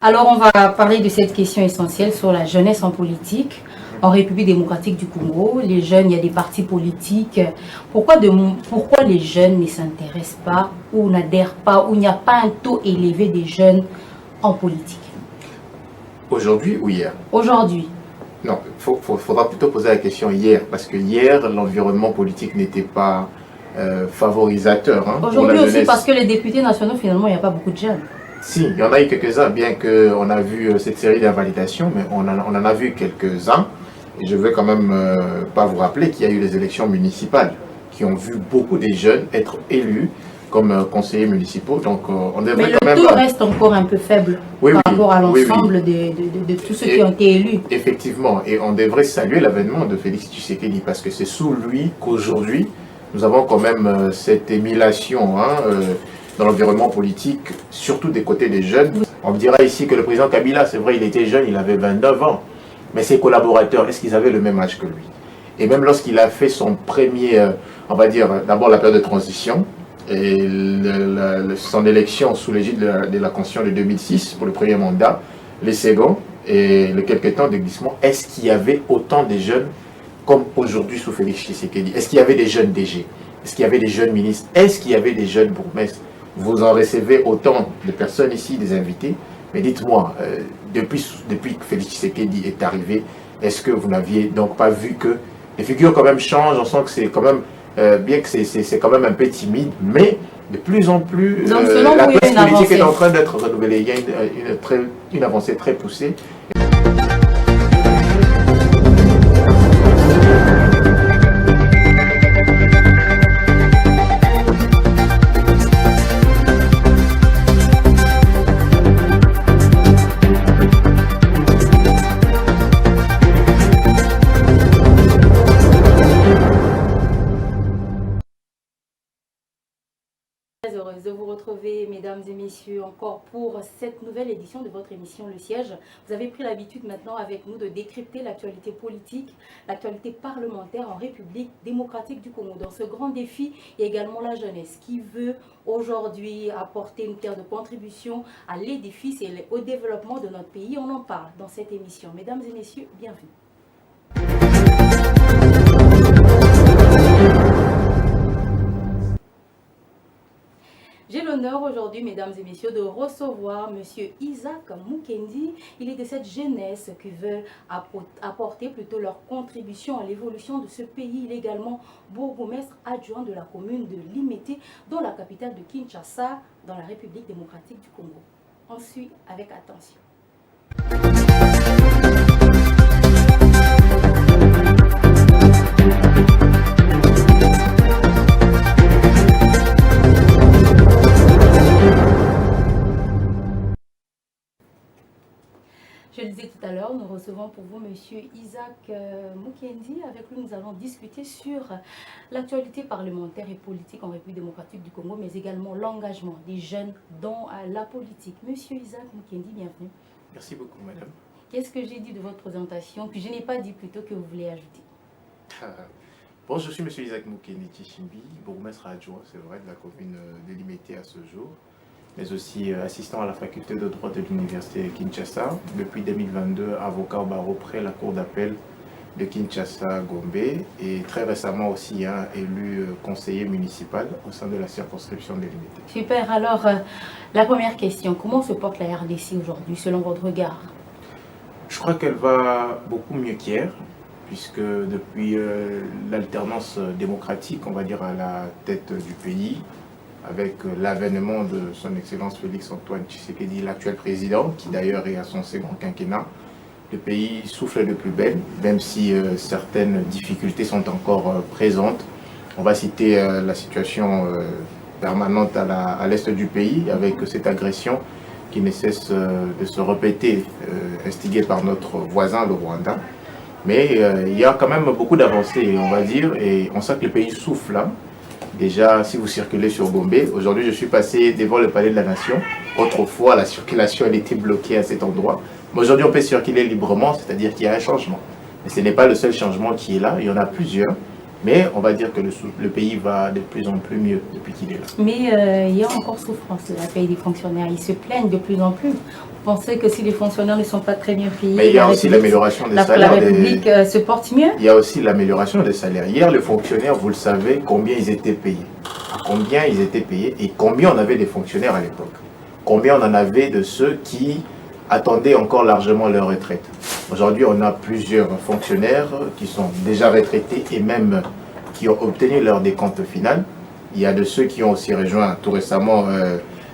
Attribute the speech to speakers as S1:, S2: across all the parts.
S1: Alors, on va parler de cette question essentielle sur la jeunesse en politique. En République démocratique du Congo, les jeunes, il y a des partis politiques. Pourquoi les jeunes ne s'intéressent pas ou n'adhèrent pas, ou il n'y a pas un taux élevé des jeunes en politique?
S2: Aujourd'hui ou hier?
S1: Aujourd'hui.
S2: Non, faudra plutôt poser la question hier, parce que hier, l'environnement politique n'était pas favorisateur.
S1: Aujourd'hui aussi, parce que les députés nationaux, finalement, il n'y a pas beaucoup de jeunes.
S2: Si, il y en a eu quelques-uns, bien qu'on a vu cette série d'invalidations, mais on en a vu quelques-uns. Et je veux quand même pas vous rappeler qu'il y a eu les élections municipales qui ont vu beaucoup de jeunes être élus comme conseillers municipaux. Donc on devrait
S1: mais
S2: quand même...
S1: le taux reste encore un peu faible par rapport à l'ensemble de tous ceux qui ont été élus.
S2: Effectivement, et on devrait saluer l'avènement de Félix Tshisekedi parce que c'est sous lui qu'aujourd'hui nous avons quand même cette émulation dans l'environnement politique, surtout des côtés des jeunes. On me dira ici que le président Kabila, c'est vrai, il était jeune, il avait 29 ans. Mais ses collaborateurs, est-ce qu'ils avaient le même âge que lui? Et même lorsqu'il a fait son premier, on va dire, d'abord la période de transition, et son élection sous l'égide de la Constitution de 2006 pour le premier mandat, les seconds, et le quelques temps de glissement, est-ce qu'il y avait autant de jeunes comme aujourd'hui sous Félix Tshisekedi? Est-ce qu'il y avait des jeunes DG? Est-ce qu'il y avait des jeunes ministres? Est-ce qu'il y avait des jeunes bourgmestres? Vous en recevez autant de personnes ici, des invités. Mais dites-moi, depuis que Félix Tshisekedi est arrivé, est-ce que vous n'aviez donc pas vu que les figures quand même changent? On sent que c'est quand même, bien que c'est quand même un peu timide, mais de plus en plus,
S1: donc,
S2: la classe politique est en train d'être renouvelée. Il y a une avancée très poussée.
S1: Heureuse de vous retrouver, mesdames et messieurs, encore pour cette nouvelle édition de votre émission Le Siège. Vous avez pris l'habitude maintenant avec nous de décrypter l'actualité politique, l'actualité parlementaire en République démocratique du Congo. Dans ce grand défi, il y a également la jeunesse qui veut aujourd'hui apporter une pierre de contribution à l'édifice et au développement de notre pays. On en parle dans cette émission. Mesdames et messieurs, bienvenue. J'ai l'honneur aujourd'hui, mesdames et messieurs, de recevoir M. Isaac Mukendi. Il est de cette jeunesse qui veut apporter plutôt leur contribution à l'évolution de ce pays. Il est également bourgmestre adjoint de la commune de Limete, dans la capitale de Kinshasa, dans la République démocratique du Congo. On suit avec attention. Je le disais tout à l'heure, nous recevons pour vous M. Isaac Mukendi. Avec lui, nous allons discuter sur l'actualité parlementaire et politique en République démocratique du Congo, mais également l'engagement des jeunes dans la politique. M. Isaac Mukendi, bienvenue.
S2: Merci beaucoup, madame.
S1: Qu'est-ce que j'ai dit de votre présentation que je n'ai pas dit plutôt que vous voulez ajouter?
S2: Bon, je suis M. Isaac Mukendi Tshishimbi, bourgmestre adjoint, c'est vrai, de la commune de Limete à ce jour, mais aussi assistant à la faculté de droit de l'université de Kinshasa. Depuis 2022, avocat au barreau près la cour d'appel de Kinshasa-Gombe et très récemment aussi élu conseiller municipal au sein de la circonscription de Limete.
S1: Super, alors la première question, comment se porte la RDC aujourd'hui selon votre regard?
S2: Je crois qu'elle va beaucoup mieux qu'hier, puisque depuis l'alternance démocratique, on va dire à la tête du pays, avec l'avènement de son Excellence Félix Antoine Tshisekedi, l'actuel président, qui d'ailleurs est à son second quinquennat, le pays souffle de plus belle, même si certaines difficultés sont encore présentes. On va citer la situation permanente à l'est du pays, avec cette agression qui ne cesse de se répéter, instigée par notre voisin, le Rwanda. Mais il y a quand même beaucoup d'avancées, on va dire, et on sent que le pays souffle. Déjà, si vous circulez sur Gombe, aujourd'hui je suis passé devant le palais de la Nation. Autrefois, la circulation elle était bloquée à cet endroit. Mais aujourd'hui, on peut circuler librement, c'est-à-dire qu'il y a un changement. Mais ce n'est pas le seul changement qui est là, il y en a plusieurs. Mais on va dire que le pays va de plus en plus mieux depuis qu'il est là.
S1: Mais il y a encore souffrance de la paye des fonctionnaires. Ils se plaignent de plus en plus. Vous pensez que si les fonctionnaires ne sont pas très bien payés,
S2: mais il y a aussi l'amélioration des salaires.
S1: La République se porte mieux?
S2: Il y a aussi l'amélioration des salaires. Hier, les fonctionnaires, vous le savez, combien ils étaient payés. Combien ils étaient payés et combien on avait des fonctionnaires à l'époque. Combien on en avait de ceux qui attendaient encore largement leur retraite. Aujourd'hui, on a plusieurs fonctionnaires qui sont déjà retraités et même qui ont obtenu leur décompte final. Il y a de ceux qui ont aussi rejoint tout récemment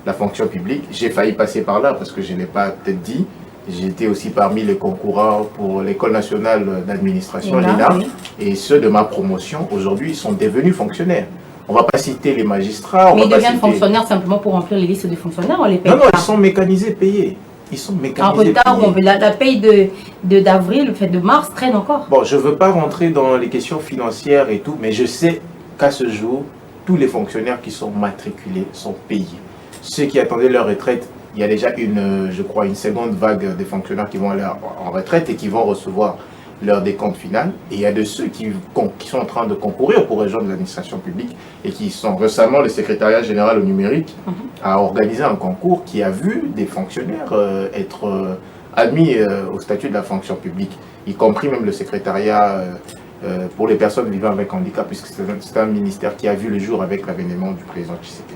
S2: la fonction publique. J'ai failli passer par là parce que je ne l'ai pas peut-être dit. J'étais aussi parmi les concourants pour l'École nationale d'administration, l'ENA, oui. Et ceux de ma promotion, aujourd'hui, sont devenus fonctionnaires. On ne va pas citer les magistrats.
S1: Mais ils deviennent fonctionnaires simplement pour remplir les listes de fonctionnaires, on les paye.
S2: Non, ils sont mécanisés, payés. Ils sont mécanisés.
S1: En retard, la paye d'avril, de mars traîne encore.
S2: Bon, je ne veux pas rentrer dans les questions financières et tout, mais je sais qu'à ce jour, tous les fonctionnaires qui sont matriculés sont payés. Ceux qui attendaient leur retraite, il y a déjà je crois, une seconde vague de fonctionnaires qui vont aller en retraite et qui vont recevoir leur décompte final. Et il y a de ceux qui sont en train de concourir pour rejoindre l'administration publique et qui sont récemment, le secrétariat général au numérique a organisé un concours qui a vu des fonctionnaires être admis au statut de la fonction publique, y compris même le secrétariat pour les personnes vivant avec handicap, puisque c'est un ministère qui a vu le jour avec l'avènement du président Tshisekedi.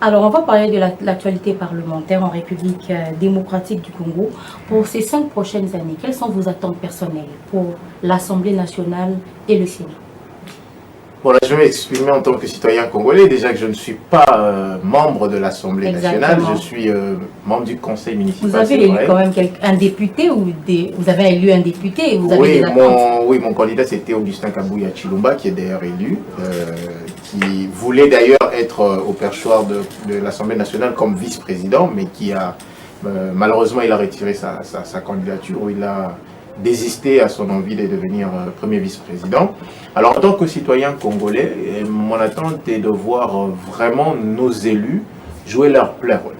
S1: Alors, on va parler de l'actualité parlementaire en République démocratique du Congo. Pour ces 5 prochaines années, quelles sont vos attentes personnelles pour l'Assemblée nationale et le Sénat?
S2: Bon, là, je vais m'exprimer en tant que citoyen congolais. Déjà que je ne suis pas membre de l'Assemblée nationale, je suis membre du conseil municipal.
S1: Vous avez élu quand même un député ou vous avez élu un député et vous avez des attentes?
S2: Oui, mon candidat c'était Augustin Kabouya Chilumba, qui est d'ailleurs élu, qui voulait d'ailleurs être au perchoir de l'Assemblée nationale comme vice-président, mais qui a malheureusement il a retiré sa candidature, où il a désisté à son envie de devenir premier vice-président. Alors en tant que citoyen congolais, mon attente est de voir vraiment nos élus jouer leur plein rôle.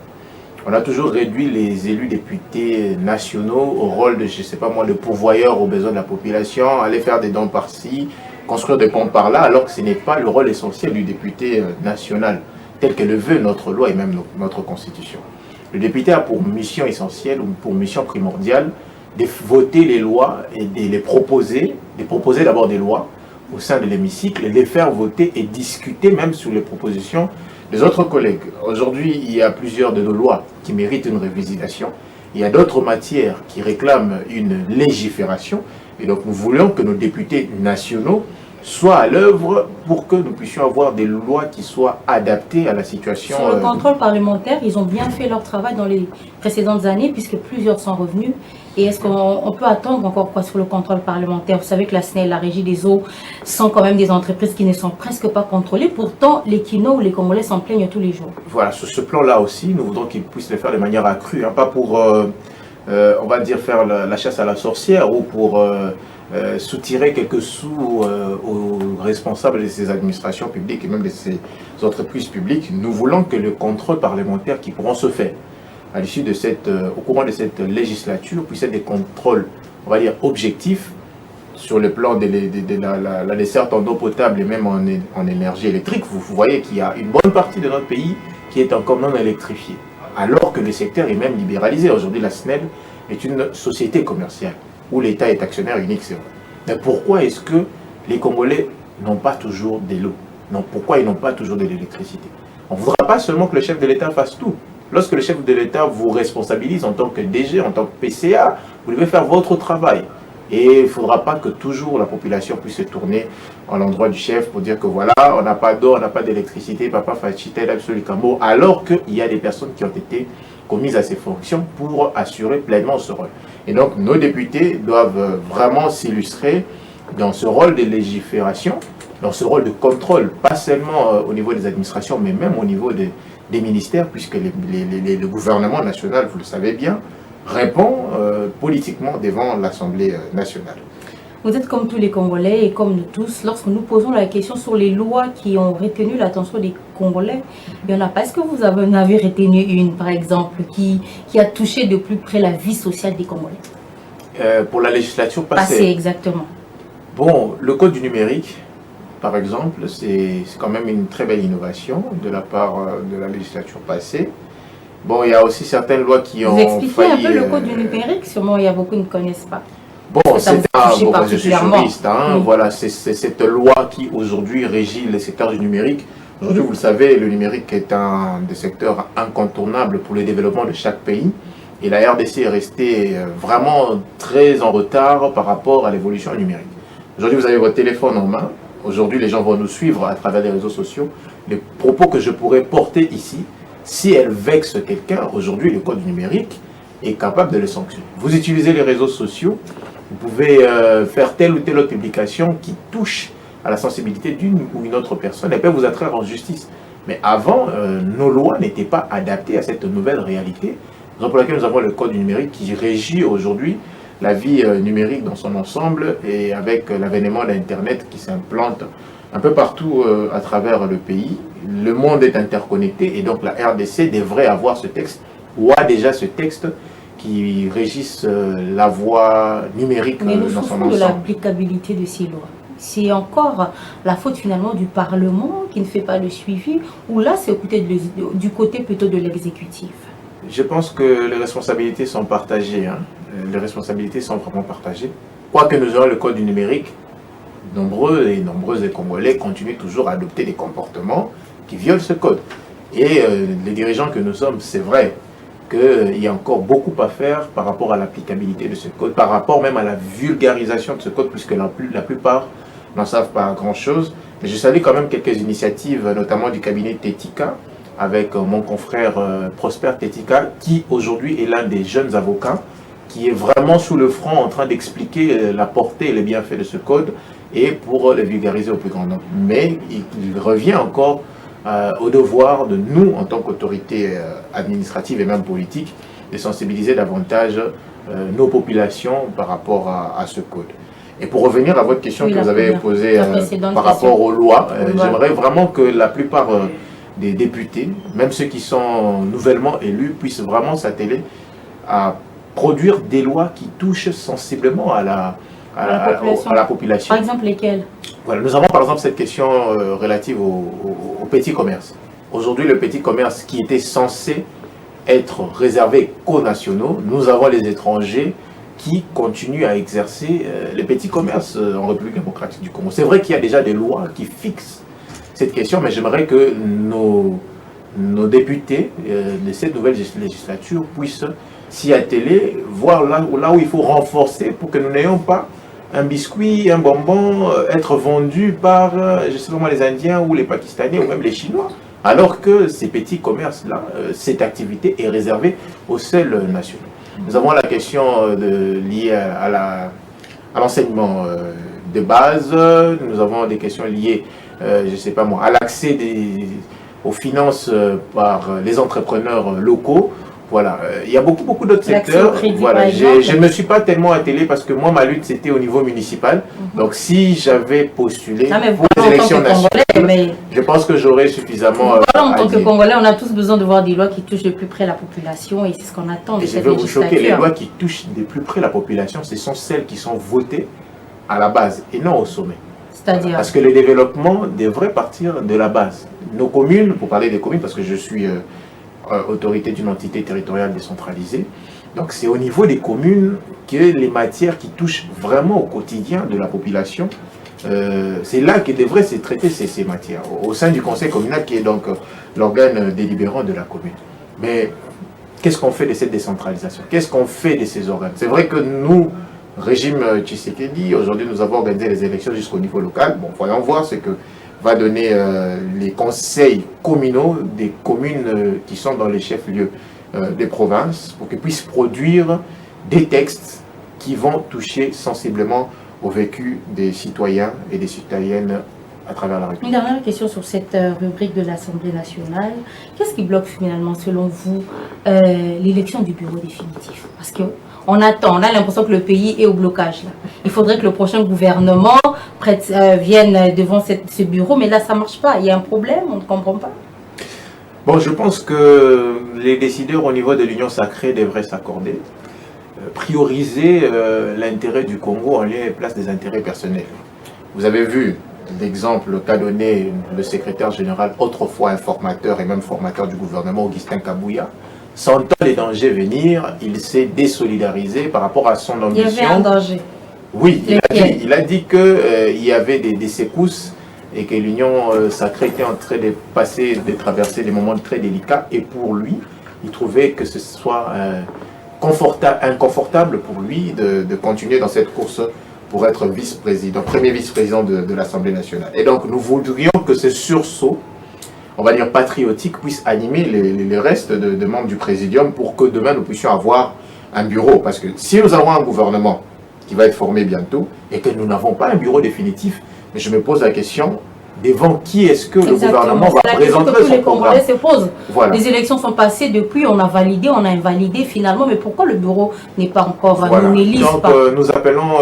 S2: On a toujours réduit les élus députés nationaux au rôle de, je ne sais pas moi, de pourvoyeurs aux besoins de la population, aller faire des dons par-ci, construire des ponts par-là, alors que ce n'est pas le rôle essentiel du député national, tel que le veut notre loi et même notre constitution. Le député a pour mission essentielle ou pour mission primordiale de voter les lois et de les proposer, d'abord des lois au sein de l'hémicycle, et de les faire voter et discuter même sur les propositions des autres collègues. Aujourd'hui, il y a plusieurs de nos lois qui méritent une révisitation. Il y a d'autres matières qui réclament une légifération. Et donc nous voulons que nos députés nationaux soient à l'œuvre pour que nous puissions avoir des lois qui soient adaptées à la situation.
S1: Sur le contrôle parlementaire, ils ont bien fait leur travail dans les précédentes années puisque plusieurs sont revenus. Et est-ce qu'on peut attendre encore quoi sur le contrôle parlementaire? Vous savez que la SNEL, la Régie des eaux, sont quand même des entreprises qui ne sont presque pas contrôlées. Pourtant, les Kino ou les Congolais s'en plaignent tous les jours.
S2: Voilà, sur ce plan-là aussi, nous voudrons qu'ils puissent le faire de manière accrue. Pas pour, on va dire, faire la chasse à la sorcière ou pour soutirer quelques sous aux responsables de ces administrations publiques et même de ces entreprises publiques. Nous voulons que le contrôle parlementaire qui pourront se faire à l'issue de au courant de cette législature puisse être des contrôles, on va dire, objectifs sur le plan de la desserte en eau potable et même en énergie électrique. Vous voyez qu'il y a une bonne partie de notre pays qui est encore non électrifiée, alors que le secteur est même libéralisé. Aujourd'hui, la SNEL est une société commerciale où l'État est actionnaire unique, c'est vrai. Mais pourquoi est-ce que les Congolais n'ont pas toujours de l'eau? Non, pourquoi ils n'ont pas toujours de l'électricité? On ne voudra pas seulement que le chef de l'État fasse tout. Lorsque le chef de l'État vous responsabilise en tant que DG, en tant que PCA, vous devez faire votre travail. Et il ne faudra pas que toujours la population puisse se tourner à l'endroit du chef pour dire que voilà, on n'a pas d'eau, on n'a pas d'électricité, papa Fachita, absolument, alors qu'il y a des personnes qui ont été commises à ces fonctions pour assurer pleinement ce rôle. Et donc nos députés doivent vraiment s'illustrer dans ce rôle de légifération, dans ce rôle de contrôle, pas seulement au niveau des administrations, mais même au niveau des ministères, puisque le gouvernement national, vous le savez bien, répond politiquement devant l'Assemblée nationale.
S1: Vous êtes comme tous les Congolais et comme nous tous, lorsque nous posons la question sur les lois qui ont retenu l'attention des Congolais, il n'y en a pas. Est-ce que vous en avez retenu une, par exemple, qui a touché de plus près la vie sociale des Congolais?
S2: Pour la législature passée.
S1: Passée, exactement.
S2: Bon, le code du numérique par exemple, c'est quand même une très belle innovation de la part de la législature passée. Bon, il y a aussi certaines lois qui ont
S1: Vous expliquez
S2: failli,
S1: un peu le code du numérique, sûrement il y a beaucoup qui ne connaissent pas.
S2: Bon,
S1: Ça vous touche
S2: bon, je suis
S1: particulièrement.
S2: juriste, hein,
S1: Oui.
S2: voilà, c'est cette loi qui aujourd'hui régit le secteur du numérique. Aujourd'hui, vous le savez, le numérique est un des secteurs incontournables pour le développement de chaque pays. Et la RDC est restée vraiment très en retard par rapport à l'évolution numérique. Aujourd'hui, vous avez votre téléphone en main. Aujourd'hui, les gens vont nous suivre à travers les réseaux sociaux. Les propos que je pourrais porter ici, si elles vexent quelqu'un, aujourd'hui, le code numérique est capable de le sanctionner. Vous utilisez les réseaux sociaux, vous pouvez faire telle ou telle autre publication qui touche à la sensibilité d'une ou une autre personne et peut vous attraire en justice. Mais avant, nos lois n'étaient pas adaptées à cette nouvelle réalité. Raison pour laquelle nous avons le code du numérique qui régit aujourd'hui la vie numérique dans son ensemble et avec l'avènement d'Internet qui s'implante un peu partout à travers le pays. Le monde est interconnecté et donc la RDC devrait avoir ce texte ou a déjà ce texte qui régisse la voie numérique
S1: Mais nous
S2: dans son
S1: souffrons de
S2: ensemble.
S1: l'applicabilité de ces lois. C'est encore la faute finalement du Parlement qui ne fait pas le suivi, ou là c'est du côté plutôt de l'exécutif.
S2: Je pense que les responsabilités sont partagées. Hein. Les responsabilités sont vraiment partagées. Quoique nous ayons le code du numérique, nombreux des Congolais continuent toujours à adopter des comportements qui violent ce code. Et les dirigeants que nous sommes, c'est vrai qu'il y a encore beaucoup à faire par rapport à l'applicabilité de ce code, par rapport même à la vulgarisation de ce code, puisque la plupart n'en savent pas grand-chose. Mais je salue quand même quelques initiatives, notamment du cabinet Tetika, avec mon confrère Prosper Tetika, qui aujourd'hui est l'un des jeunes avocats, qui est vraiment sous le front en train d'expliquer la portée et les bienfaits de ce code, et pour le vulgariser au plus grand nombre. Mais il revient encore au devoir de nous, en tant qu'autorité administrative et même politique, de sensibiliser davantage nos populations par rapport à ce code. Et pour revenir à votre question que vous avez posée par rapport aux lois, j'aimerais vraiment que la plupart des députés, même ceux qui sont nouvellement élus, puissent vraiment s'atteler à produire des lois qui touchent sensiblement à la population.
S1: Par exemple, lesquelles?
S2: Voilà, nous avons par exemple cette question relative au petit commerce. Aujourd'hui, le petit commerce qui était censé être réservé qu'aux nationaux, nous avons les étrangers qui continuent à exercer les petits commerces en République démocratique du Congo. C'est vrai qu'il y a déjà des lois qui fixent cette question, mais j'aimerais que nos députés de cette nouvelle législature puissent s'y atteler, voir là où il faut renforcer pour que nous n'ayons pas un biscuit, un bonbon être vendu par, je sais pas moi, les Indiens ou les Pakistanais ou même les Chinois, alors que ces petits commerces-là, cette activité est réservée aux seuls nationaux. Nous avons la question liée à l'enseignement de base, nous avons des questions liées, je sais pas moi, à l'accès aux finances par les entrepreneurs locaux. Voilà, il y a beaucoup d'autres secteurs. Voilà, je ne me suis pas tellement attelé parce que moi, ma lutte, c'était au niveau municipal. Donc, si j'avais postulé pour les élections nationales, je pense que j'aurais suffisamment.
S1: En tant que Congolais, on a tous besoin de voir des lois qui touchent de plus près la population et c'est ce qu'on attend de cette législature.
S2: Je vais vous choquer, les lois qui touchent de plus près la population, ce sont celles qui sont votées à la base et non au sommet.
S1: C'est-à-dire
S2: parce que le développement devrait partir de la base. Nos communes, pour parler des communes, parce que je suis autorité d'une entité territoriale décentralisée. Donc c'est au niveau des communes que les matières qui touchent vraiment au quotidien de la population, c'est là que devraient se traiter ces matières, au sein du conseil communal qui est donc l'organe délibérant de la commune. Mais qu'est-ce qu'on fait de cette décentralisation? Qu'est-ce qu'on fait de ces organes? C'est vrai que nous, régime Tshisekedi, aujourd'hui nous avons organisé les élections jusqu'au niveau local. Bon, voyons voir ce que va donner les conseils communaux des communes qui sont dans les chefs-lieux des provinces pour qu'ils puissent produire des textes qui vont toucher sensiblement au vécu des citoyens et des citoyennes à travers la République.
S1: Une dernière question sur cette rubrique de l'Assemblée nationale. Qu'est-ce qui bloque finalement, selon vous, l'élection du bureau définitif? Parce que on a l'impression que le pays est au blocage. Là. Il faudrait que le prochain gouvernement vienne devant ce bureau, mais là ça ne marche pas. Il y a un problème, on ne comprend pas.
S2: Bon, je pense que les décideurs au niveau de l'Union sacrée devraient s'accorder, prioriser l'intérêt du Congo en lieu et place des intérêts personnels. Vous avez vu, l'exemple qu'a donné le secrétaire général, autrefois informateur et même formateur du gouvernement, Augustin Kabouya. Sentant les dangers venir, il s'est désolidarisé par rapport à son ambition.
S3: Il y avait un danger.
S2: Oui, il a dit qu'il y avait des secousses et que l'Union sacrée était en train de passer, de traverser des moments très délicats. Et pour lui, il trouvait que ce soit inconfortable pour lui de continuer dans cette course pour être vice-président, premier vice-président de l'Assemblée nationale. Et donc, nous voudrions que ce sursaut, on va dire patriotique, puisse animer les restes de membres du Présidium pour que demain, nous puissions avoir un bureau. Parce que si nous avons un gouvernement qui va être formé bientôt et que nous n'avons pas un bureau définitif, mais je me pose la question, devant qui est-ce que le gouvernement va présenter son programme?
S3: Se posent.
S2: Voilà.
S3: Les élections sont passées depuis, on a validé, on a invalidé finalement, mais pourquoi le bureau n'est pas encore,
S2: voilà.
S3: nous n'élise pas?
S2: Nous appelons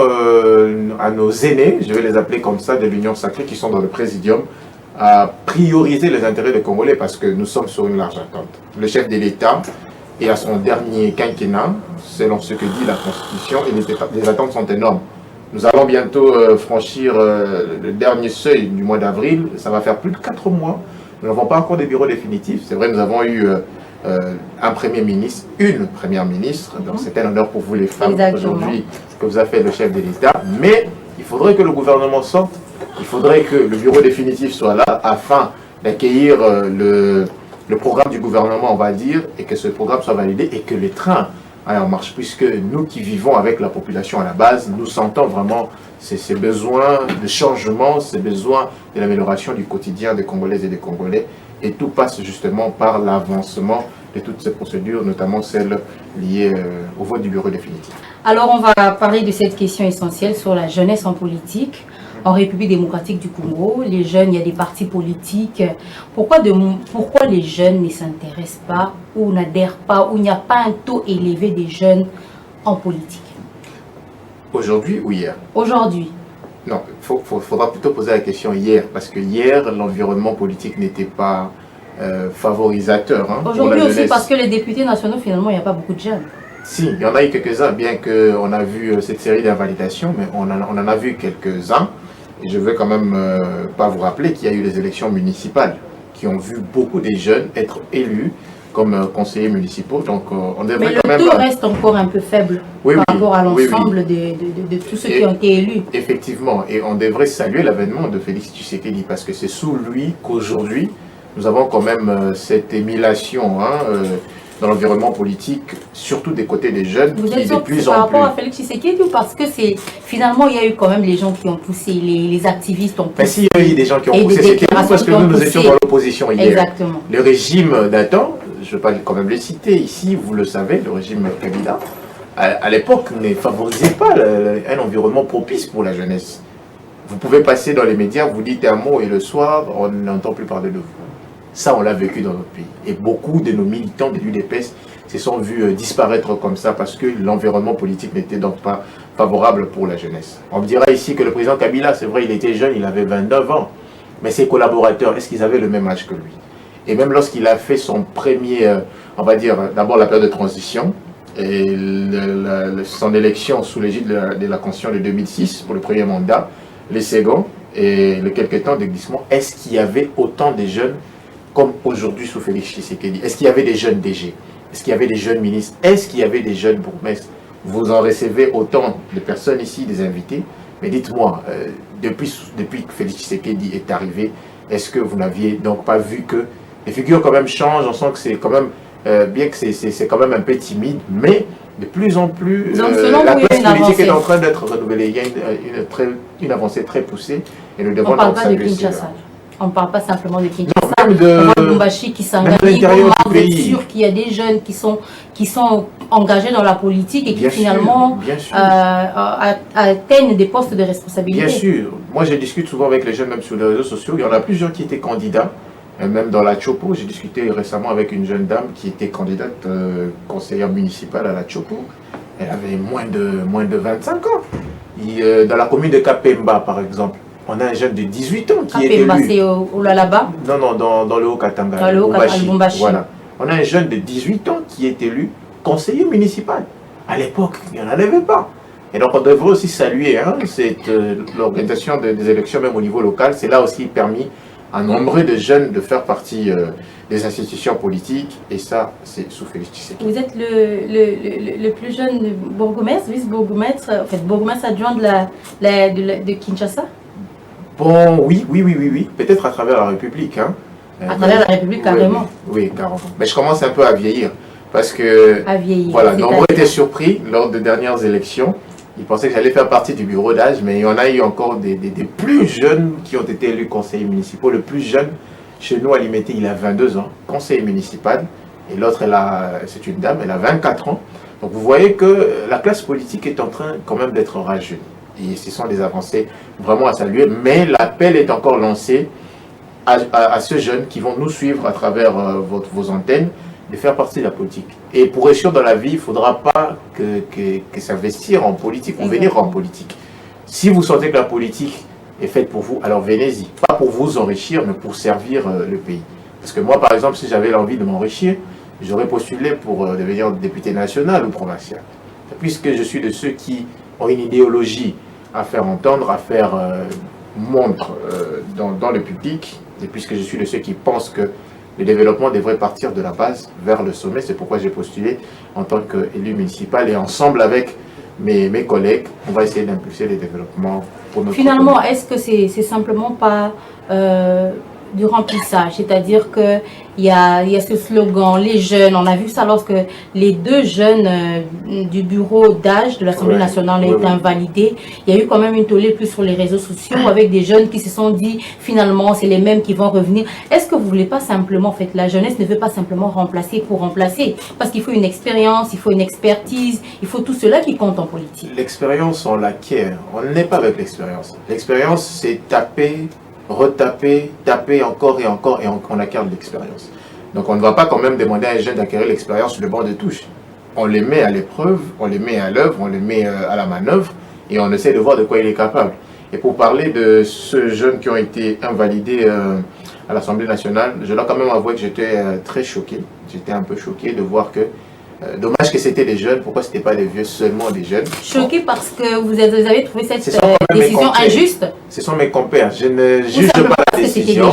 S2: à nos aînés, je vais les appeler comme ça, de l'Union sacrée qui sont dans le Présidium, à prioriser les intérêts des Congolais parce que nous sommes sur une large attente. Le chef de l'État est à son dernier quinquennat, selon ce que dit la Constitution, et les attentes sont énormes. Nous allons bientôt franchir le dernier seuil du mois d'avril. Ça va faire plus de 4 mois. Nous n'avons pas encore de bureau définitif. C'est vrai, nous avons eu un Premier ministre, une Première ministre. Donc c'est un honneur pour vous les femmes aujourd'hui que vous a fait le chef de l'État. Mais il faudrait que le gouvernement sorte. Il faudrait que le bureau définitif soit là afin d'accueillir le programme du gouvernement, on va dire, et que ce programme soit validé et que les trains en marche, puisque nous qui vivons avec la population à la base, nous sentons vraiment ces besoins de changement, ces besoins de l'amélioration du quotidien des Congolaises et des Congolais, et tout passe justement par l'avancement de toutes ces procédures, notamment celles liées au vote du bureau définitif.
S3: Alors on va parler de cette question essentielle sur la jeunesse en politique. En République démocratique du Congo, les jeunes, il y a des partis politiques. Pourquoi les jeunes ne s'intéressent pas ou n'adhèrent pas, ou il n'y a pas un taux élevé des jeunes en politique?
S2: Aujourd'hui ou hier?
S3: Aujourd'hui.
S2: Non, il faudra plutôt poser la question hier, parce que hier, l'environnement politique n'était pas favorisateur. Hein,
S3: aujourd'hui aussi, parce que les députés nationaux, finalement, il n'y a pas beaucoup de jeunes.
S2: Si, il y en a eu quelques-uns, bien qu'on a vu cette série d'invalidations, mais on en a vu quelques-uns. Et je veux quand même pas vous rappeler qu'il y a eu les élections municipales qui ont vu beaucoup de jeunes être élus comme conseillers municipaux. Donc on devrait quand même...
S3: Mais le taux reste encore un peu faible par rapport à l'ensemble de tous ceux qui ont été élus.
S2: Effectivement, et on devrait saluer l'avènement de Félix Tshisekedi parce que c'est sous lui qu'aujourd'hui nous avons quand même cette émulation dans l'environnement politique, surtout des côtés des jeunes.
S3: Vous êtes sûr que c'est par rapport à Félix Tshisekedi ou parce que finalement il y a eu quand même les gens qui ont poussé, les activistes ont poussé?
S2: Mais s'il y a eu des gens qui ont poussé, c'était parce que nous étions dans l'opposition hier.
S3: Exactement.
S2: Le régime d'antan, je ne vais pas quand même le citer ici, vous le savez, le régime Kabila, à l'époque ne favorisait pas un environnement propice pour la jeunesse. Vous pouvez passer dans les médias, vous dites un mot et le soir, on n'entend plus parler de vous. Ça, on l'a vécu dans notre pays. Et beaucoup de nos militants de l'UDPS se sont vus disparaître comme ça parce que l'environnement politique n'était donc pas favorable pour la jeunesse. On me dira ici que le président Kabila, c'est vrai, il était jeune, il avait 29 ans. Mais ses collaborateurs, est-ce qu'ils avaient le même âge que lui? Et même lorsqu'il a fait son premier, on va dire, d'abord la période de transition, et son élection sous l'égide de la Constitution de 2006 pour le premier mandat, les seconds, et le quelques temps de glissement, est-ce qu'il y avait autant de jeunes comme aujourd'hui sous Félix Tshisekedi? Est-ce qu'il y avait des jeunes DG? Est-ce qu'il y avait des jeunes ministres? Est-ce qu'il y avait des jeunes bourgmestres? Vous en recevez autant de personnes ici, des invités. Mais dites-moi, depuis que Félix Tshisekedi est arrivé, est-ce que vous n'aviez donc pas vu que les figures quand même changent? On sent que c'est quand même, bien que c'est quand même un peu timide, mais de plus en plus, la classe politique est en train d'être renouvelée. Il y a une avancée très poussée et nous devons donc saluer cela.
S3: On ne parle pas simplement de Kinshasa.
S2: On
S3: voit Lubumbashi qui s'engage. On est sûr qu'il y a des jeunes qui sont engagés dans la politique et qui finalement atteignent des postes de responsabilité.
S2: Bien sûr. Moi, je discute souvent avec les jeunes, même sur les réseaux sociaux. Il y en a plusieurs qui étaient candidats. Même dans la Chopo, j'ai discuté récemment avec une jeune dame qui était candidate conseillère municipale à la Chopo. Elle avait moins de 25 ans. Et, dans la commune de Kapemba, par exemple, on a un jeune de 18 ans qui est élu.
S3: C'est au là-bas?
S2: Non, dans le Haut-Katanga.
S3: Dans le Haut-Katanga.
S2: Voilà. On a un jeune de 18 ans qui est élu conseiller municipal. À l'époque, il n'y en avait pas. Et donc on devrait aussi saluer l'organisation des élections même au niveau local. C'est là aussi permis à nombreux de jeunes de faire partie des institutions politiques, et ça, c'est sous Félix Tshisekedi.
S3: Vous êtes le plus jeune bourgmestre, vice-bourgmestre, en fait, bourgmestre adjoint de Kinshasa?
S2: Bon, oui. Peut-être à travers la République. Hein.
S3: À travers la République, carrément.
S2: Oui, carrément. Mais je commence un peu à vieillir, parce que, voilà, nombreux étaient surpris lors des dernières élections. Ils pensaient que j'allais faire partie du bureau d'âge, mais il y en a eu encore des plus jeunes qui ont été élus conseillers municipaux. Le plus jeune, chez nous, à Limete, il a 22 ans, conseiller municipal. Et l'autre, c'est une dame, elle a 24 ans. Donc vous voyez que la classe politique est en train quand même d'être rajeune. Et ce sont des avancées vraiment à saluer. Mais l'appel est encore lancé à ceux jeunes qui vont nous suivre à travers vos antennes, de faire partie de la politique. Et pour réussir dans la vie, il ne faudra pas que s'investir en politique ou venir en politique. Si vous sentez que la politique est faite pour vous, alors venez-y. Pas pour vous enrichir, mais pour servir le pays. Parce que moi, par exemple, si j'avais l'envie de m'enrichir, j'aurais postulé pour devenir député national ou provincial. Puisque je suis de ceux qui ont une idéologie à faire entendre, à faire montre dans le public, et puisque je suis de ceux qui pensent que le développement devrait partir de la base vers le sommet. C'est pourquoi j'ai postulé en tant qu'élu municipal, et ensemble avec mes collègues, on va essayer d'impulser les développements pour notre
S3: Finalement, est-ce que c'est simplement pas du remplissage? C'est-à-dire qu'il y a ce slogan, les jeunes, on a vu ça lorsque les deux jeunes du bureau d'âge de l'Assemblée nationale ont été invalidés. Il y a eu quand même une tollée plus sur les réseaux sociaux avec des jeunes qui se sont dit finalement c'est les mêmes qui vont revenir. Est-ce que vous ne voulez pas simplement, en fait, la jeunesse ne veut pas simplement remplacer pour remplacer? Parce qu'il faut une expérience, il faut une expertise, il faut tout cela qui compte en politique.
S2: L'expérience, on l'acquiert. On n'est pas avec l'expérience. L'expérience, c'est taper, retaper, taper encore et encore, et on acquiert de l'expérience. Donc on ne va pas quand même demander à un jeune d'acquérir l'expérience sur le banc de touche. On les met à l'épreuve, on les met à l'œuvre, on les met à la manœuvre, et on essaie de voir de quoi il est capable. Et pour parler de ceux jeunes qui ont été invalidés à l'Assemblée nationale, je dois quand même avouer que j'étais très choqué. J'étais un peu choqué de voir que dommage que c'était des jeunes, pourquoi c'était pas des vieux, seulement des jeunes.
S3: Choqué parce que vous avez trouvé cette décision injuste? Ce
S2: sont mes compères, je ne juge pas la décision.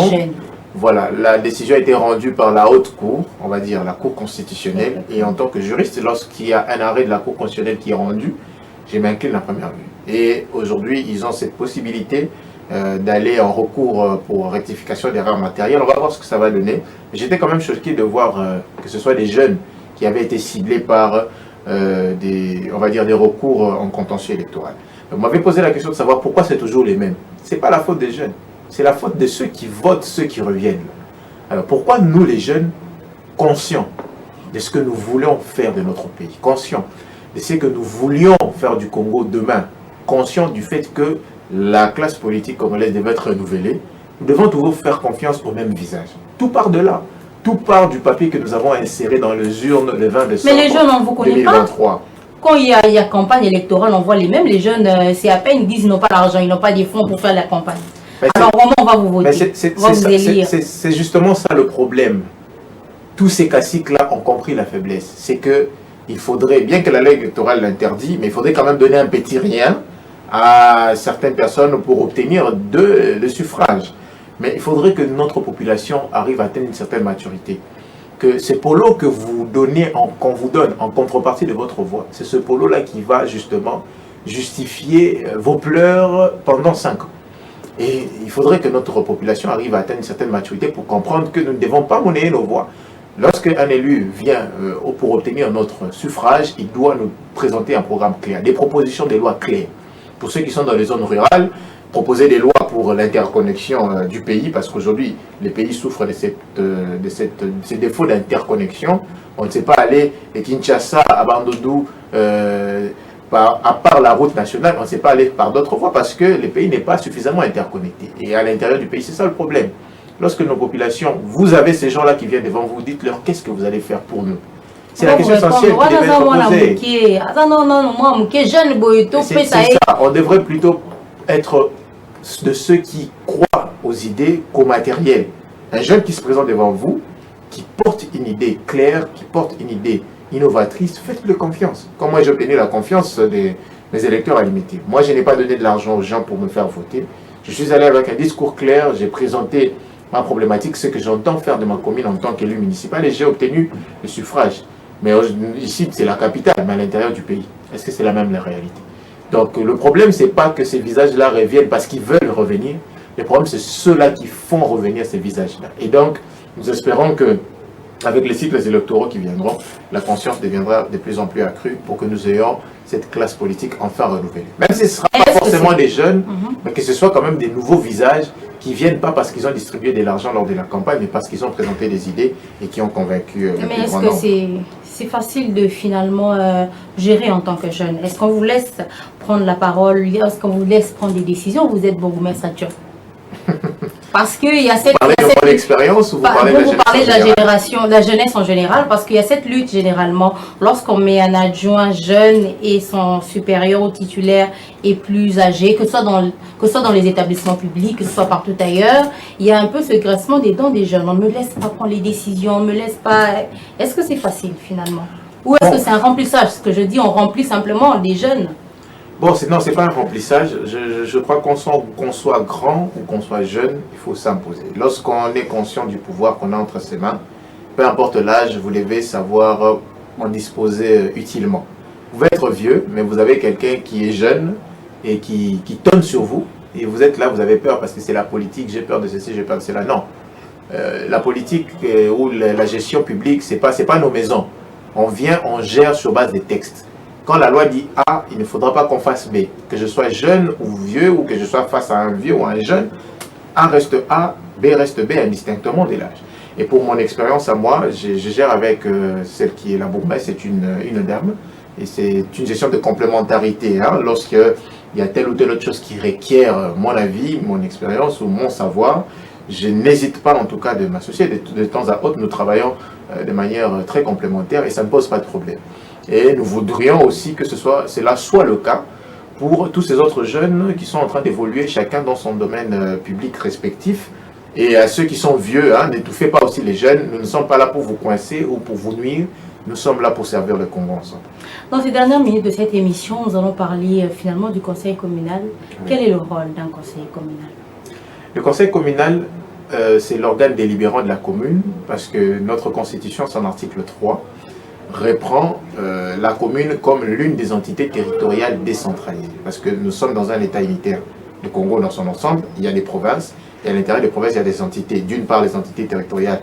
S2: Voilà, la décision a été rendue par la haute cour, on va dire la cour constitutionnelle, et en tant que juriste, lorsqu'il y a un arrêt de la cour constitutionnelle qui est rendu, je m'incline la première vue. Et aujourd'hui, ils ont cette possibilité d'aller en recours pour rectification d'erreurs matérielles. On va voir ce que ça va donner. J'étais quand même choqué de voir que ce soit des jeunes qui avaient été ciblés par on va dire des recours en contentieux électoral. Vous m'avez posé la question de savoir pourquoi c'est toujours les mêmes. Ce n'est pas la faute des jeunes, c'est la faute de ceux qui votent, ceux qui reviennent. Alors pourquoi nous les jeunes, conscients de ce que nous voulons faire de notre pays, conscients de ce que nous voulions faire du Congo demain, conscients du fait que la classe politique congolaise devait être renouvelée, nous devons toujours faire confiance au même visage. Tout part de là. Tout part du papier que nous avons inséré dans les urnes le 20 décembre 2023.
S3: Mais les jeunes, on ne vous connaît pas. Quand il y a campagne électorale, on voit les mêmes. Les jeunes, c'est à peine, ils disent qu'ils n'ont pas l'argent, ils n'ont pas des fonds pour faire la campagne. Alors comment on va vous voter?
S2: C'est justement ça le problème. Tous ces caciques-là ont compris la faiblesse. C'est qu'il faudrait, bien que la loi électorale l'interdit, mais il faudrait quand même donner un petit rien à certaines personnes pour obtenir le suffrage. Mais il faudrait que notre population arrive à atteindre une certaine maturité. Que ce polo que vous donnez, qu'on vous donne en contrepartie de votre voix, c'est ce polo-là qui va justement justifier vos pleurs pendant 5 ans. Et il faudrait que notre population arrive à atteindre une certaine maturité pour comprendre que nous ne devons pas monnayer nos voix. Lorsqu'un élu vient pour obtenir notre suffrage, il doit nous présenter un programme clair, des propositions de lois claires. Pour ceux qui sont dans les zones rurales, proposer des lois pour l'interconnexion du pays, parce qu'aujourd'hui, les pays souffrent de ces défauts d'interconnexion. On ne sait pas aller de Kinshasa à Bandundu, à part la route nationale, on ne sait pas aller par d'autres voies, parce que le pays n'est pas suffisamment interconnecté. Et à l'intérieur du pays, c'est ça le problème. Lorsque nos populations, vous avez ces gens-là qui viennent devant vous, dites-leur qu'est-ce que vous allez faire pour nous. C'est la question essentielle qui devait être posée. C'est ça, on devrait plutôt être de ceux qui croient aux idées qu'au matériel. Un jeune qui se présente devant vous, qui porte une idée claire, qui porte une idée innovatrices, faites-le confiance. Comme moi, j'ai obtenu la confiance des mes électeurs à l'imiter. Moi, je n'ai pas donné de l'argent aux gens pour me faire voter. Je suis allé avec un discours clair, j'ai présenté ma problématique, ce que j'entends faire de ma commune en tant qu'élu municipal, et j'ai obtenu le suffrage. Mais ici, c'est la capitale, mais à l'intérieur du pays. Est-ce que c'est la même la réalité? Donc, le problème, ce n'est pas que ces visages-là reviennent parce qu'ils veulent revenir. Le problème, c'est ceux-là qui font revenir ces visages-là. Et donc, nous espérons que, avec les cycles électoraux qui viendront, la conscience deviendra de plus en plus accrue pour que nous ayons cette classe politique enfin renouvelée. Même si ce ne sera pas forcément des jeunes, mais que ce soit quand même des nouveaux visages qui ne viennent pas parce qu'ils ont distribué de l'argent lors de la campagne, mais parce qu'ils ont présenté des idées et qui ont convaincu le plus grand nombre.
S3: Mais est-ce que c'est facile de finalement gérer en tant que jeune? Est-ce qu'on vous laisse prendre la parole? Est-ce qu'on vous laisse prendre des décisions? Vous êtes bourgmestre adjoint. Parce qu'il y a cette...
S2: Vous parlez de mon expérience ou vous parlez de la
S3: génération, de la jeunesse en général, parce qu'il y a cette lutte généralement, lorsqu'on met un adjoint jeune et son supérieur ou titulaire est plus âgé, que ce soit dans les établissements publics, que ce soit partout ailleurs, il y a un peu ce graissement des dents des jeunes. On ne me laisse pas prendre les décisions, on ne me laisse pas... Est-ce que c'est facile finalement? Ou est-ce que c'est un remplissage? Ce que je dis, on remplit simplement des jeunes.
S2: Bon, non, c'est pas un remplissage. Je crois qu'on soit grand ou qu'on soit jeune, il faut s'imposer. Lorsqu'on est conscient du pouvoir qu'on a entre ses mains, peu importe l'âge, vous devez savoir en disposer utilement. Vous pouvez être vieux, mais vous avez quelqu'un qui est jeune et qui tonne sur vous, et vous êtes là, vous avez peur parce que c'est la politique, j'ai peur de ceci, j'ai peur de cela. Non. La politique ou la gestion publique, c'est pas nos maisons. On vient, on gère sur base des textes. Quand la loi dit A, il ne faudra pas qu'on fasse B. Que je sois jeune ou vieux, ou que je sois face à un vieux ou à un jeune, A reste A, B reste B, indistinctement de l'âge. Et pour mon expérience à moi, je gère avec celle qui est la bourgmestre, c'est une dame, et c'est une gestion de complémentarité. Hein, lorsqu'il y a telle ou telle autre chose qui requiert mon avis, mon expérience ou mon savoir, je n'hésite pas en tout cas de m'associer. De temps à autre, nous travaillons de manière très complémentaire et ça ne pose pas de problème. Et nous voudrions aussi que cela soit le cas pour tous ces autres jeunes qui sont en train d'évoluer chacun dans son domaine public respectif. Et à ceux qui sont vieux, hein, n'étouffez pas aussi les jeunes. Nous ne sommes pas là pour vous coincer ou pour vous nuire. Nous sommes là pour servir le Congo ensemble.
S3: Dans ces dernières minutes de cette émission, nous allons parler finalement du conseil communal. Oui. Quel est le rôle d'un conseil communal?
S2: Le conseil communal, c'est l'organe délibérant de la commune parce que notre constitution, son article 3, reprend la commune comme l'une des entités territoriales décentralisées. Parce que nous sommes dans un état unitaire. Le Congo dans son ensemble, il y a des provinces. Et à l'intérieur des provinces, il y a des entités. D'une part, les entités territoriales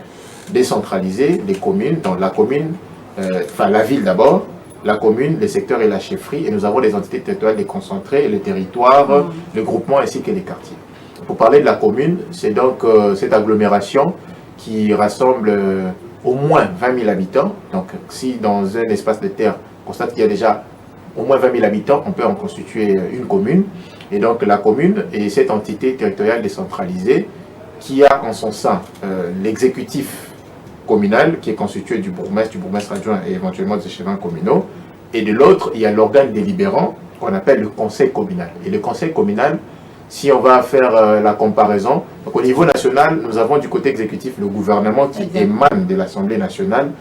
S2: décentralisées, les communes. Donc la commune, la ville d'abord, la commune, les secteurs et la chefferie. Et nous avons les entités territoriales déconcentrées, les territoires, le groupement ainsi que les quartiers. Pour parler de la commune, c'est donc cette agglomération qui rassemble au moins 20 000 habitants. Donc, si dans un espace de terre, on constate qu'il y a déjà au moins 20 000 habitants, on peut en constituer une commune. Et donc, la commune est cette entité territoriale décentralisée qui a en son sein l'exécutif communal qui est constitué du bourgmestre adjoint et éventuellement des échevins communaux. Et de l'autre, il y a l'organe délibérant qu'on appelle le conseil communal. Et le conseil communal, si on va faire la comparaison, donc au niveau national, nous avons du côté exécutif le gouvernement qui émane de l'Assemblée nationale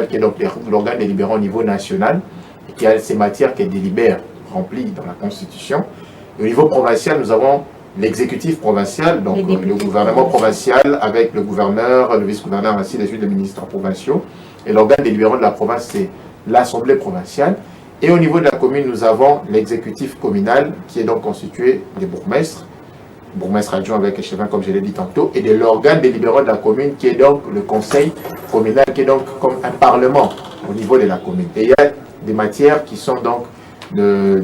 S2: qui est donc l'organe délibérant au niveau national, et qui a ces matières qu'elle délibère remplies dans la Constitution. Et au niveau provincial, nous avons l'exécutif provincial, donc le gouvernement provincial avec le gouverneur, le vice-gouverneur, ainsi de suite, les ministres provinciaux. Et l'organe délibérant de la province, c'est l'Assemblée provinciale. Et au niveau de la commune, nous avons l'exécutif communal qui est donc constitué des bourgmestres adjoints avec échevin, comme je l'ai dit tantôt, et de l'organe délibérant de la commune qui est donc le conseil communal, qui est donc comme un parlement au niveau de la commune. Et il y a des matières qui sont donc de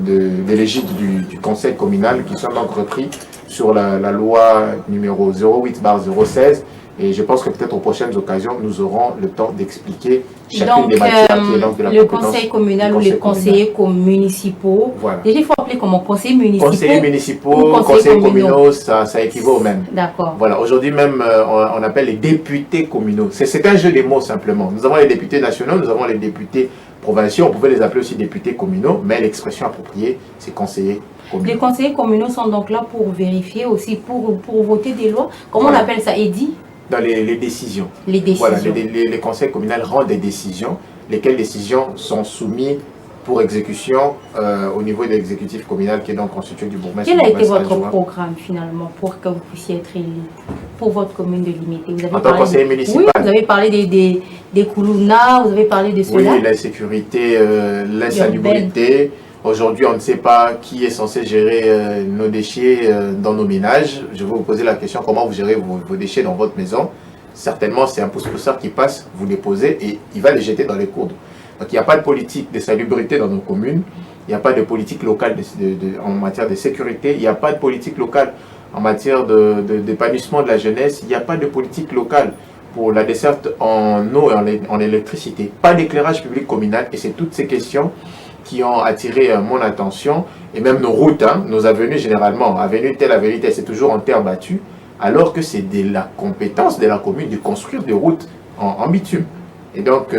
S2: l'égide du conseil communal, qui sont donc repris sur la loi numéro 08/016. Et je pense que peut-être aux prochaines occasions, nous aurons le temps d'expliquer chacune des matières qui est donc de la
S3: le conseil communal ou les conseillers municipaux.
S2: Voilà.
S3: Déjà, il faut appeler comment conseillers municipaux.
S2: Conseillers municipaux, conseillers communaux, ça équivaut au même.
S3: D'accord.
S2: Voilà, aujourd'hui même, on appelle les députés communaux. C'est un jeu des mots simplement. Nous avons les députés nationaux, nous avons les députés provinciaux, on pouvait les appeler aussi députés communaux, mais l'expression appropriée, c'est conseillers communaux.
S3: Les conseillers communaux sont donc là pour vérifier aussi, pour voter des lois. Comment on appelle ça, Eddy?
S2: Dans les décisions.
S3: Les décisions.
S2: Voilà, les conseils communaux rendent des décisions lesquelles décisions sont soumises pour exécution au niveau de l'exécutif communal qui est donc constitué du bourgmestre.
S3: Quel a été votre programme finalement pour que vous puissiez être élu pour votre commune de Limité? Vous avez
S2: en tant que conseiller municipal?
S3: Oui, vous avez parlé des Koulouna, vous avez parlé de cela.
S2: Oui, l'insécurité, l'insalubrité. Aujourd'hui, on ne sait pas qui est censé gérer nos déchets dans nos ménages. Je vais vous poser la question, comment vous gérez vos déchets dans votre maison? Certainement, c'est un pousse-pousseur qui passe, vous les posez et il va les jeter dans les cours d'eau. Donc, il n'y a pas de politique de salubrité dans nos communes. Il n'y a pas de politique locale en matière de sécurité. Il n'y a pas de politique locale en matière d'épanouissement de la jeunesse. Il n'y a pas de politique locale pour la desserte en eau et en électricité. Pas d'éclairage public communal. Et c'est toutes ces questions qui ont attiré mon attention. Et même nos routes, hein, nos avenues généralement. Avenue telle, c'est toujours en terre battue. Alors que c'est de la compétence de la commune de construire des routes en bitume. Et donc,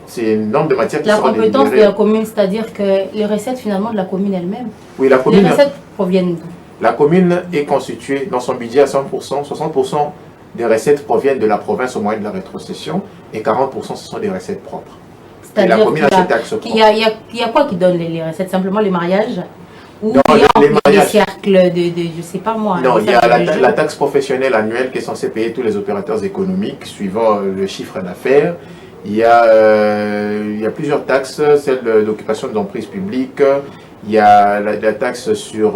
S2: c'est une norme de matière qui sera
S3: la compétence de la commune, c'est-à-dire que les recettes finalement de la commune elle-même.
S2: Oui, la commune.
S3: Les recettes proviennent d'où?
S2: La commune est constituée dans son budget à 100%. 60% des recettes proviennent de la province au moyen de la rétrocession et 40% ce sont des recettes propres. Et la commune a ses taxes propres.
S3: Il y a quoi qui donne les recettes? Simplement les mariages? Ou
S2: non,
S3: les cercles je sais pas moi.
S2: Non, il y a la taxe professionnelle annuelle qui est censée payer tous les opérateurs économiques suivant le chiffre d'affaires. Il y a plusieurs taxes, celle d'occupation d'emprise publique. Il y a la taxe sur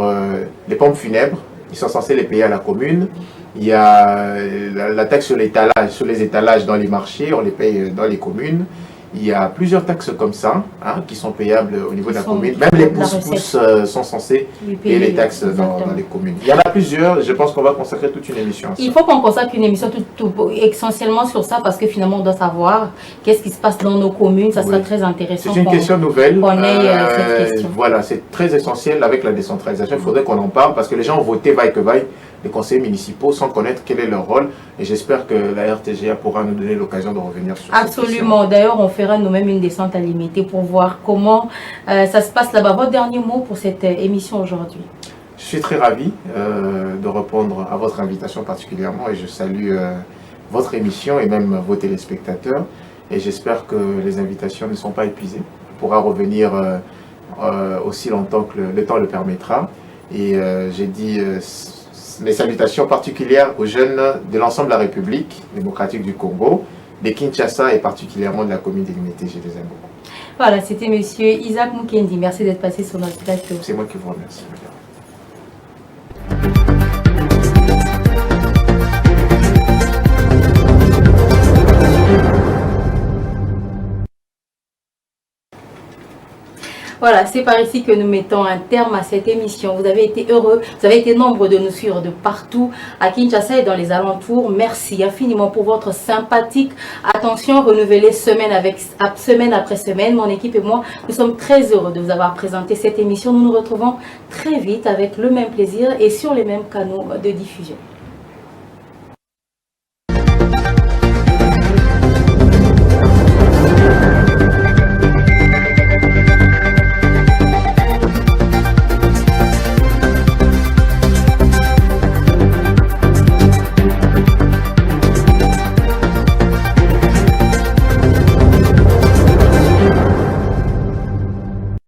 S2: les pompes funèbres, ils sont censés les payer à la commune. Il y a la taxe sur les étalages dans les marchés, on les paye dans les communes. Il y a plusieurs taxes comme ça hein, qui sont payables au niveau de la commune. Même les pousse-pousse sont censés payer les taxes dans les communes. Il y en a plusieurs. Je pense qu'on va consacrer toute une émission à ça.
S3: Il faut qu'on consacre une émission essentiellement sur ça parce que finalement on doit savoir qu'est-ce qui se passe dans nos communes. Ça sera très intéressant.
S2: C'est une question nouvelle.
S3: Cette question.
S2: Voilà, c'est très essentiel avec la décentralisation. Il faudrait qu'on en parle parce que les gens ont voté vaille que vaille les conseillers municipaux sans connaître quel est leur rôle. Et j'espère que la RTGA pourra nous donner l'occasion de revenir sur cette question.
S3: Absolument. D'ailleurs, on fera nous-mêmes une descente à Limité pour voir comment ça se passe là-bas. Votre dernier mot pour cette émission aujourd'hui?
S2: Je suis très ravi de répondre à votre invitation particulièrement et je salue votre émission et même vos téléspectateurs. Et j'espère que les invitations ne sont pas épuisées. On pourra revenir aussi longtemps que le temps le permettra. Et j'ai dit mes salutations particulières aux jeunes de l'ensemble de la République démocratique du Congo, de Kinshasa et particulièrement de la commune de Limité Gédézango.
S3: Voilà, c'était monsieur Isaac Mukendi. Merci d'être passé sur notre plateau.
S2: C'est moi qui vous remercie.
S3: Voilà, c'est par ici que nous mettons un terme à cette émission. Vous avez été heureux, vous avez été nombreux de nous suivre de partout à Kinshasa et dans les alentours. Merci infiniment pour votre sympathique attention renouvelée semaine après semaine. Mon équipe et moi, nous sommes très heureux de vous avoir présenté cette émission. Nous nous retrouvons très vite avec le même plaisir et sur les mêmes canaux de diffusion.